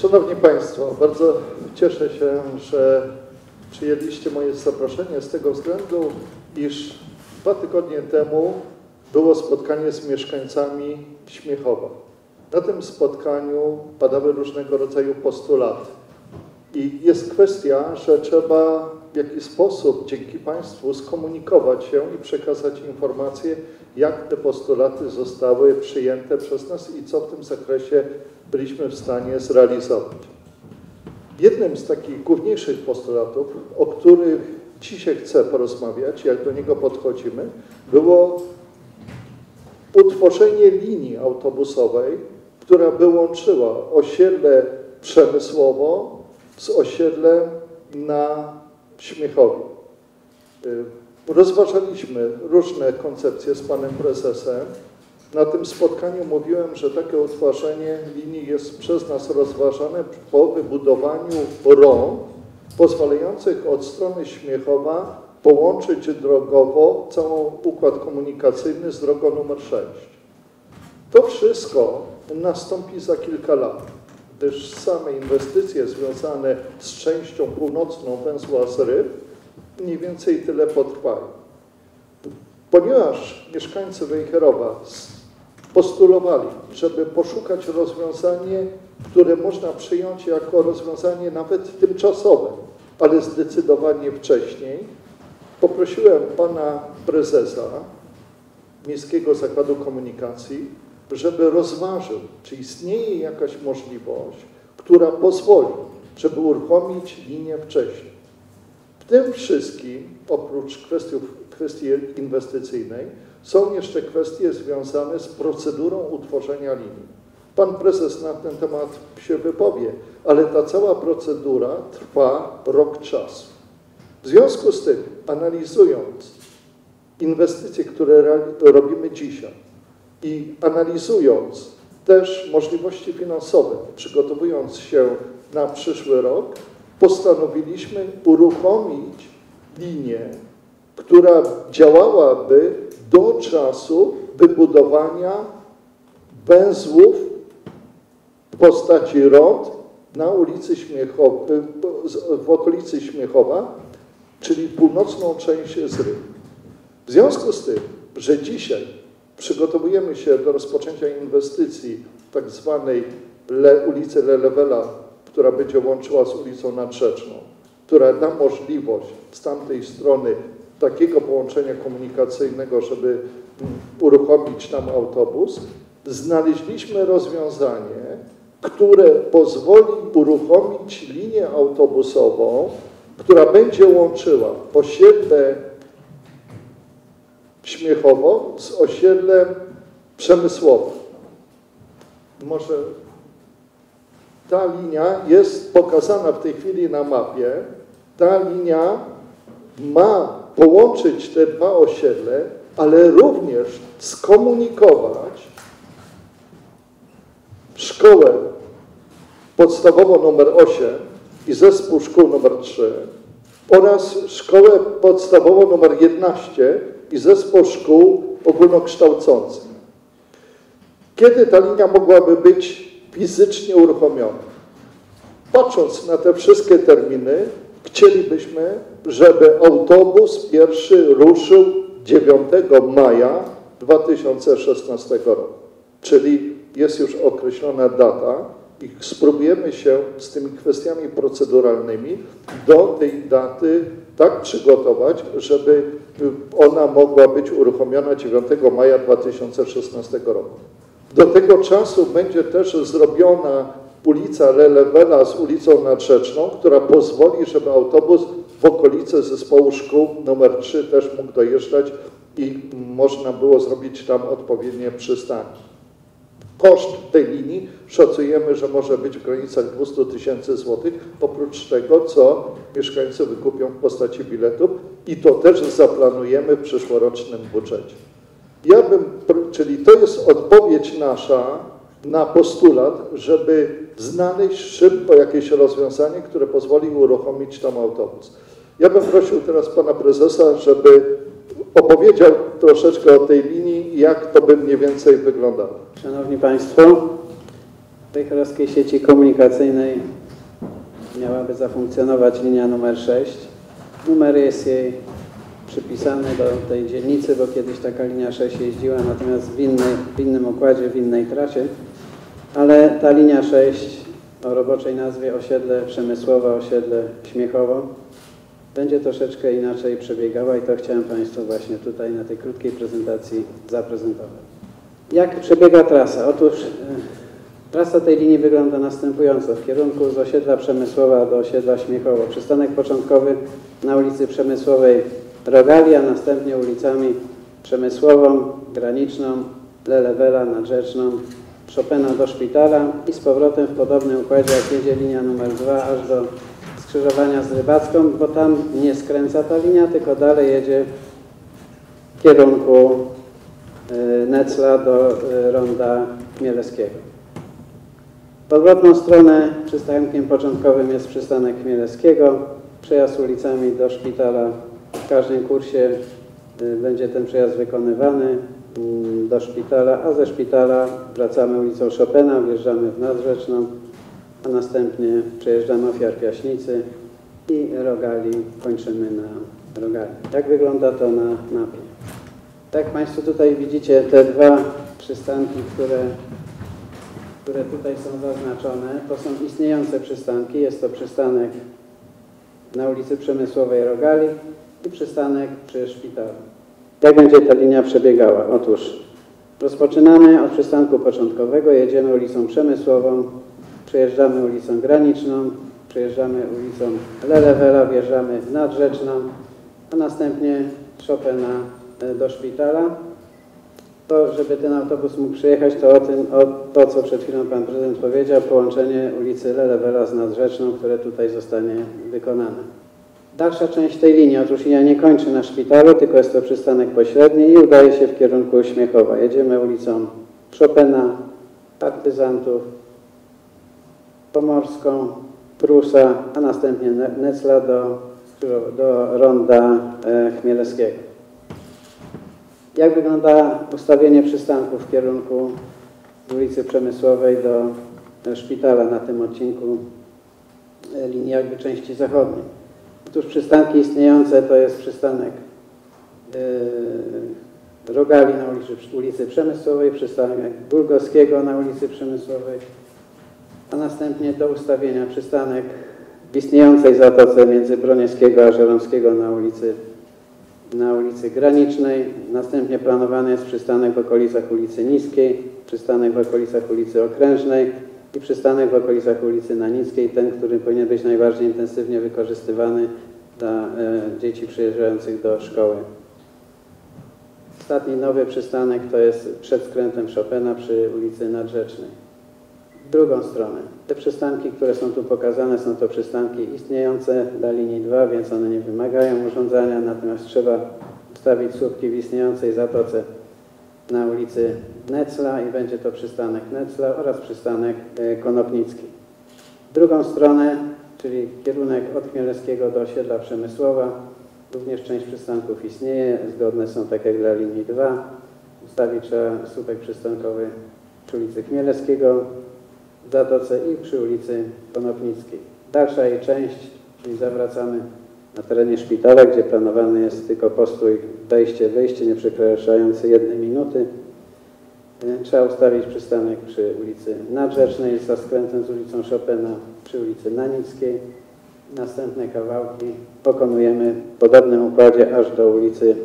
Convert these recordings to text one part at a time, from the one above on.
Szanowni Państwo, bardzo cieszę się, że przyjęliście moje zaproszenie z tego względu, iż 2 tygodnie temu było spotkanie z mieszkańcami Śmiechowa. Na tym spotkaniu padały różnego rodzaju postulaty. I jest kwestia, że trzeba w jakiś sposób dzięki Państwu skomunikować się i przekazać informacje, jak te postulaty zostały przyjęte przez nas i co w tym zakresie byliśmy w stanie zrealizować. Jednym z takich główniejszych postulatów, o których dzisiaj chcę porozmawiać, jak do niego podchodzimy, było utworzenie linii autobusowej, która by łączyła osiedle Przemysłowo z osiedlem na Śmiechowie. Rozważaliśmy różne koncepcje z panem prezesem. Na tym spotkaniu mówiłem, że takie utworzenie linii jest przez nas rozważane po wybudowaniu rond pozwalających od strony Śmiechowa połączyć drogowo cały układ komunikacyjny z drogą numer 6. To wszystko nastąpi za kilka lat, gdyż same inwestycje związane z częścią północną węzła Zryw mniej więcej tyle potrwają. Ponieważ mieszkańcy Wejherowa postulowali, żeby poszukać rozwiązanie, które można przyjąć jako rozwiązanie nawet tymczasowe, ale zdecydowanie wcześniej, poprosiłem pana prezesa Miejskiego Zakładu Komunikacji, żeby rozważył, czy istnieje jakaś możliwość, która pozwoli, żeby uruchomić linię wcześniej. W tym wszystkim, oprócz kwestii inwestycyjnej, są jeszcze kwestie związane z procedurą utworzenia linii. Pan prezes na ten temat się wypowie, ale ta cała procedura trwa rok czasu. W związku z tym, analizując inwestycje, które robimy dzisiaj i analizując też możliwości finansowe, przygotowując się na przyszły rok, postanowiliśmy uruchomić linię, która działałaby do czasu wybudowania węzłów w postaci rond na ulicy w okolicy Śmiechowa, czyli północną część Zryw. W związku z tym, że dzisiaj przygotowujemy się do rozpoczęcia inwestycji tak zwanej ulicy Lelewela, która będzie łączyła z ulicą Nadrzeczną, która da możliwość z tamtej strony takiego połączenia komunikacyjnego, żeby uruchomić tam autobus, znaleźliśmy rozwiązanie, które pozwoli uruchomić linię autobusową, która będzie łączyła osiedle Śmiechowo z osiedlem Przemysłowo. Może ta linia jest pokazana w tej chwili na mapie. Ta linia ma połączyć te dwa osiedle, ale również skomunikować szkołę podstawową nr 8 i zespół szkół nr 3 oraz szkołę podstawową nr 11 i zespół szkół ogólnokształcących. Kiedy ta linia mogłaby być fizycznie uruchomiona? Patrząc na te wszystkie terminy, chcielibyśmy, żeby autobus pierwszy ruszył 9 maja 2016 roku. Czyli jest już określona data i spróbujemy się z tymi kwestiami proceduralnymi do tej daty tak przygotować, żeby ona mogła być uruchomiona 9 maja 2016 roku. Do tego czasu będzie też zrobiona ulica Lelewela z ulicą Nadrzeczną, która pozwoli, żeby autobus w okolicy zespołu szkół nr 3 też mógł dojeżdżać i można było zrobić tam odpowiednie przystanki. Koszt tej linii szacujemy, że może być w granicach 200 000 złotych, oprócz tego, co mieszkańcy wykupią w postaci biletów i to też zaplanujemy w przyszłorocznym budżecie. Czyli to jest odpowiedź nasza na postulat, żeby znaleźć szybko jakieś rozwiązanie, które pozwoli uruchomić tam autobus. Ja bym prosił teraz pana prezesa, żeby opowiedział troszeczkę o tej linii i jak to by mniej więcej wyglądało. Szanowni Państwo, W Wejherowskiej sieci komunikacyjnej miałaby zafunkcjonować linia numer 6. Numer jest jej przypisany do tej dzielnicy, bo kiedyś taka linia 6 jeździła, natomiast w innym układzie, w innej trasie. Ale ta linia 6 o roboczej nazwie osiedle Przemysłowe, osiedle Śmiechowo będzie troszeczkę inaczej przebiegała i to chciałem Państwu właśnie tutaj na tej krótkiej prezentacji zaprezentować. Jak przebiega trasa? Otóż trasa tej linii wygląda następująco. W kierunku z osiedla Przemysłowa do osiedla Śmiechowo. Przystanek początkowy na ulicy Przemysłowej Rogali, a następnie ulicami Przemysłową, Graniczną, Lelewela, Nadrzeczną, Chopina do Szpitala i z powrotem w podobnym układzie jak jedzie linia numer 2 aż do skrzyżowania z Rybacką, bo tam nie skręca ta linia, tylko dalej jedzie w kierunku Necla do ronda Chmielewskiego. W odwrotną stronę przystankiem początkowym jest przystanek Chmielewskiego. Przejazd ulicami do Szpitala. W każdym kursie będzie ten przejazd wykonywany do Szpitala, a ze Szpitala wracamy ulicą Chopina, wjeżdżamy w Nadrzeczną, a następnie przejeżdżamy Ofiar Piaśnicy i Rogali, kończymy na Rogali. Jak wygląda to na mapie? Tak Państwo tutaj widzicie te dwa przystanki, które tutaj są zaznaczone. To są istniejące przystanki. Jest to przystanek na ulicy Przemysłowej Rogali i przystanek przy Szpitalu. Jak będzie ta linia przebiegała? Otóż rozpoczynamy od przystanku początkowego, jedziemy ulicą Przemysłową, przejeżdżamy ulicą Graniczną, przejeżdżamy ulicą Lelewela, wjeżdżamy w Nadrzeczną, a następnie Chopina do Szpitala. To, żeby ten autobus mógł przyjechać, to co przed chwilą Pan Prezydent powiedział, połączenie ulicy Lelewela z Nadrzeczną, które tutaj zostanie wykonane. Dalsza część tej linii, otóż linia nie kończy na Szpitalu, tylko jest to przystanek pośredni i udaje się w kierunku Śmiechowa. Jedziemy ulicą Chopina, Partyzantów, Pomorską, Prusa, a następnie Necla do ronda Chmielewskiego. Jak wygląda ustawienie przystanków w kierunku z ulicy Przemysłowej do Szpitala na tym odcinku linii jakby części zachodniej? Otóż przystanki istniejące to jest przystanek Rogali na ulicy Przemysłowej, przystanek Bulgowskiego na ulicy Przemysłowej, a następnie do ustawienia przystanek w istniejącej zatoce między Broniewskiego a Żeromskiego na ulicy Granicznej. Następnie planowany jest przystanek w okolicach ulicy Niskiej, przystanek w okolicach ulicy Okrężnej i przystanek w okolicach ulicy Nanickiej, ten, który powinien być najbardziej intensywnie wykorzystywany dla dzieci przyjeżdżających do szkoły. Ostatni nowy przystanek to jest przed skrętem Chopina przy ulicy Nadrzecznej. W drugą stronę. Te przystanki, które są tu pokazane, są to przystanki istniejące dla linii 2, więc one nie wymagają urządzania, natomiast trzeba ustawić słupki w istniejącej zatoce na ulicy Necla i będzie to przystanek Necla oraz przystanek Konopnicki. W drugą stronę, czyli kierunek od Chmielewskiego do osiedla Przemysłowa, również część przystanków istnieje, zgodne są tak jak dla linii 2. Ustawić trzeba słupek przystankowy przy ulicy Chmielewskiego, w zatoce i przy ulicy Konopnickiej. Dalsza jej część, czyli zawracamy na terenie Szpitala, gdzie planowany jest tylko postój wejście-wyjście nie przekraczający 1 minuty. Trzeba ustawić przystanek przy ulicy Nadrzecznej za skrętem z ulicą Chopina przy ulicy Nanickiej. Następne kawałki pokonujemy w podobnym układzie aż do ulicy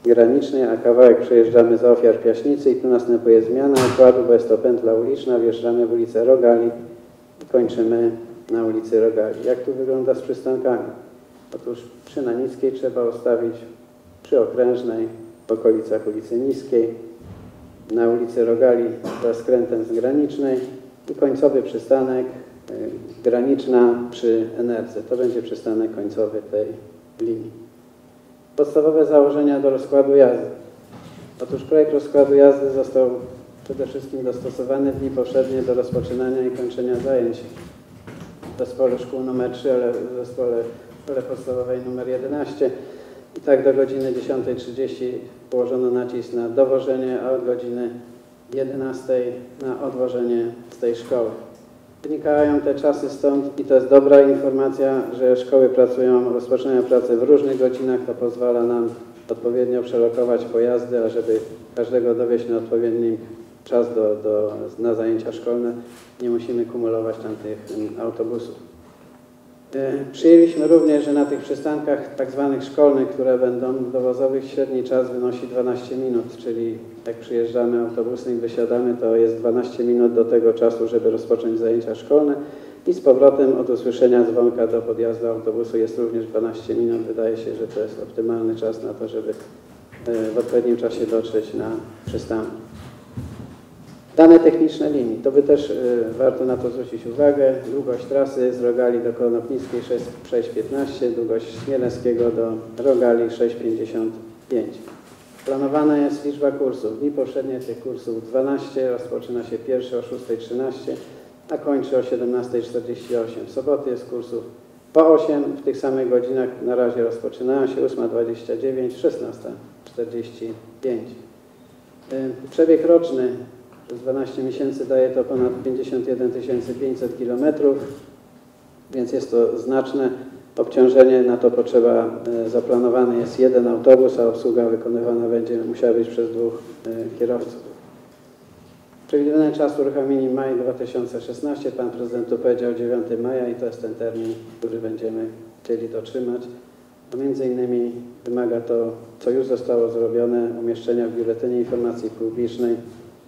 Granicznej, a kawałek przejeżdżamy za Ofiar Piaśnicy i tu następuje zmiana układu, bo jest to pętla uliczna, wjeżdżamy w ulicę Rogali i kończymy na ulicy Rogali. Jak tu wygląda z przystankami? Otóż przy Nanickiej trzeba ustawić przy Okrężnej, w okolicach ulicy Niskiej, na ulicy Rogali za skrętem z Granicznej i końcowy przystanek Graniczna przy Enerce. To będzie przystanek końcowy tej linii. Podstawowe założenia do rozkładu jazdy. Otóż projekt rozkładu jazdy został przede wszystkim dostosowany w dni powszednie do rozpoczynania i kończenia zajęć w zespole szkół nr 3, ale w zespole szkole podstawowej nr 11. I tak do godziny 10:30 położono nacisk na dowożenie, a od godziny 11:00 na odwożenie z tej szkoły. Wynikają te czasy stąd i to jest dobra informacja, że szkoły rozpoczynają pracę w różnych godzinach. To pozwala nam odpowiednio przelokować pojazdy, a żeby każdego dowieźć na odpowiedni czas na zajęcia szkolne, nie musimy kumulować tam tych autobusów. Przyjęliśmy również, że na tych przystankach tak zwanych szkolnych, które będą dowozowych, średni czas wynosi 12 minut, czyli jak przyjeżdżamy autobusem i wysiadamy, to jest 12 minut do tego czasu, żeby rozpocząć zajęcia szkolne i z powrotem od usłyszenia dzwonka do podjazdu autobusu jest również 12 minut. Wydaje się, że to jest optymalny czas na to, żeby w odpowiednim czasie dotrzeć na przystanek. Dane techniczne linii, to by też warto na to zwrócić uwagę. Długość trasy z Rogali do Konopnickiej 6,15, długość Śmielewskiego do Rogali 6,55. Planowana jest liczba kursów. Dni powszednie tych kursów 12, rozpoczyna się pierwszy o 6:13, a kończy o 17:48. W soboty jest kursów po 8, w tych samych godzinach na razie rozpoczynają się 8:29, 16:45. Przebieg roczny przez 12 miesięcy daje to ponad 51 500 km, więc jest to znaczne obciążenie. Na to zaplanowany jest jeden autobus, a obsługa wykonywana będzie musiała być przez 2 kierowców. Przewidywany czas uruchomienia maj 2016, Pan Prezydent tu powiedział 9 maja i to jest ten termin, który będziemy chcieli dotrzymać. A między innymi wymaga to, co już zostało zrobione, umieszczenia w Biuletynie Informacji Publicznej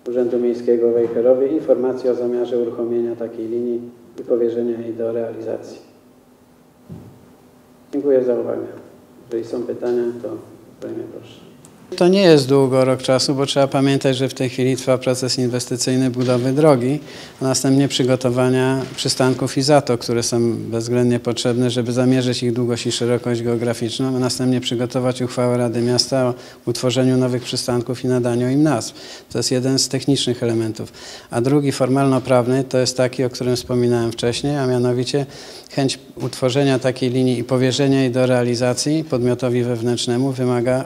Urzędu Miejskiego w Wejherowie informacji o zamiarze uruchomienia takiej linii i powierzenia jej do realizacji. Dziękuję za uwagę. Jeżeli są pytania, to uprzejmie proszę. To nie jest długo rok czasu, bo trzeba pamiętać, że w tej chwili trwa proces inwestycyjny budowy drogi, a następnie przygotowania przystanków i zatok, które są bezwzględnie potrzebne, żeby zamierzyć ich długość i szerokość geograficzną, a następnie przygotować uchwałę Rady Miasta o utworzeniu nowych przystanków i nadaniu im nazw. To jest jeden z technicznych elementów. A drugi, formalno-prawny, to jest taki, o którym wspominałem wcześniej, a mianowicie chęć utworzenia takiej linii i powierzenia jej do realizacji podmiotowi wewnętrznemu wymaga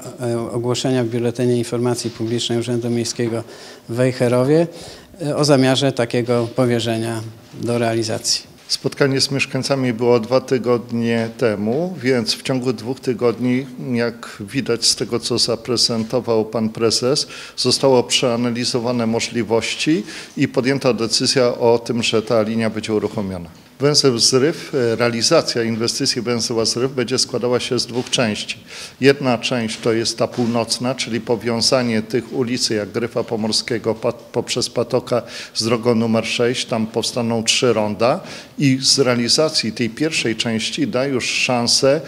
ogłoszenia w Biuletynie Informacji Publicznej Urzędu Miejskiego w Wejherowie o zamiarze takiego powierzenia do realizacji. Spotkanie z mieszkańcami było 2 tygodnie temu, więc w ciągu 2 tygodni, jak widać z tego, co zaprezentował pan prezes, zostało przeanalizowane możliwości i podjęta decyzja o tym, że ta linia będzie uruchomiona. Węzeł Zryw, realizacja inwestycji węzła Zryw będzie składała się z 2 części. Jedna część to jest ta północna, czyli powiązanie tych ulicy jak Gryfa Pomorskiego poprzez Patoka z drogą numer 6. Tam powstaną 3 ronda i z realizacji tej pierwszej części da już szansę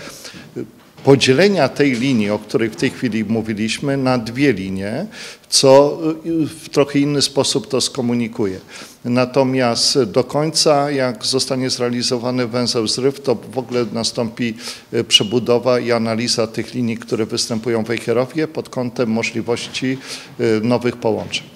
podzielenia tej linii, o której w tej chwili mówiliśmy, na 2 linie, co w trochę inny sposób to skomunikuje. Natomiast do końca, jak zostanie zrealizowany węzeł Zryw, to w ogóle nastąpi przebudowa i analiza tych linii, które występują w Wejherowie pod kątem możliwości nowych połączeń.